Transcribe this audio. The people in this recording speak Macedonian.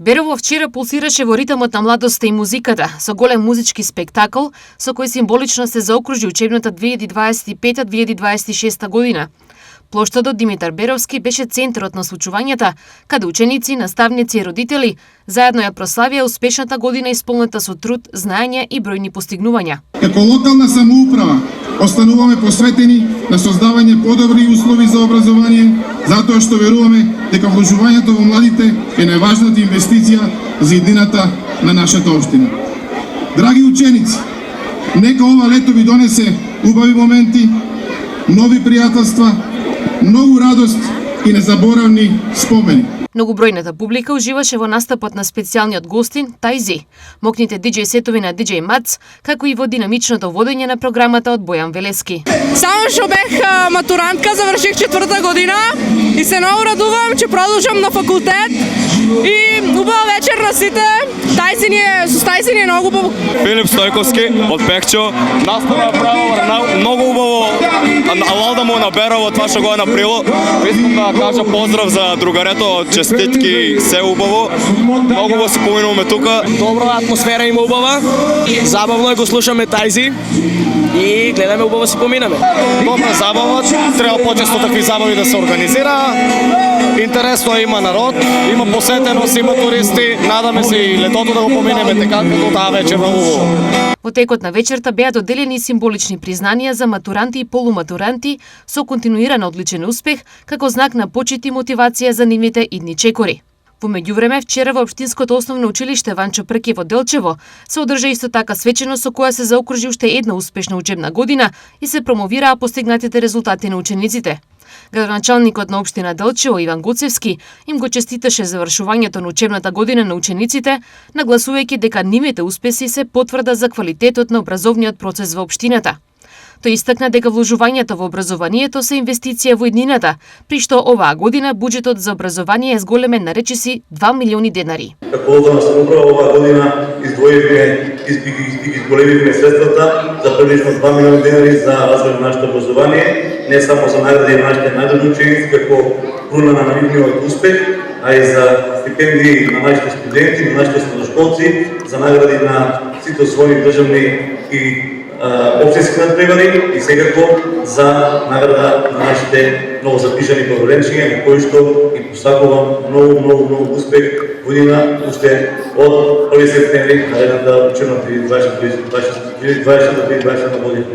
Берово вчера пулсираше во ритмот на младоста и музиката, со голем музички спектакл, со кој символично се заокружи учебната 2025-2026 година. Плоштадот Димитар Беровски беше центарот на случувањата, каде ученици, наставници и родители заедно ја прославија успешната година исполнета со труд, знаење и бројни постигнувања. Како локална самоуправа, остануваме посветени на создавање подобри услови за образование, затоа што веруваме дека вложувањето во младите е најважната инвестиција за иднината на нашата општина. Драги ученици, нека ова лето ви донесе убави моменти, нови пријателства, многу радост и незаборавни спомени. Многобројната публика уживаше во настапот на специјалниот гостин Тајзи, мокните диџеј сетови на диџеј Мац, како и во динамичното водење на програмата од Бојан Велески. Само што бех матурантка, заврших 4-та година и се многу радувам че продолжам на факултет и убава вечер на сите. Со Тајзи ни е многу убаво. Филип Стојковски од Пехчо, настава право многу убаво. Алал да му наберово тоа што го направило. Искам да кажа поздрав за другарето, честитки, се убаво. Многу го се поминуваме тука. Добра атмосфера има убава. Забавно е го слушаме Тајзи и гледаме убаво се поминаме. Добра забава, треба почесто такви забави да се организира. Интересно има народ, има посетеност, има туристи. Надаме се и летото да го поминеме така како таа вечер на убаво. Во текот на вечерта беа доделени символични признанија за матуранти и полуматуранти со континуиран одличен успех како знак на почит и мотивација за нивните идни чекори. Во меѓувреме, вчера во Општинското основно училиште Ванчо Прке во Делчево се одржа исто така свеченост со која се заокружи уште една успешна учебна година и се промовираа постигнатите резултати на учениците. Градоначалникот на општина Делчево Иван Гоцевски им го честиташе завршувањето на учебната година на учениците, нагласувајќи дека нивните успеси се потврда за квалитетот на образовниот процес во општината. Тој истакна дека вложувањето во образованието се инвестиција во иднината, при што оваа година буџетот за образование е зголемен на речиси 2 милиони денари. Како локална самоуправа оваа година издвоивме и зголемивме средствата за приближно 2 милиони денари за развој на нашето образование, не само за награди на нашите најдобри ученици како круна на нивниот успех, а и за стипендии на нашите студенти, на нашите средношколци, за награди на сите освоени државни и општински надпревари и секако за награда на нашите новозапишани прворечња, на кои што и посакувам многу успех година уште од 1 септември на едната учебна 2020 година.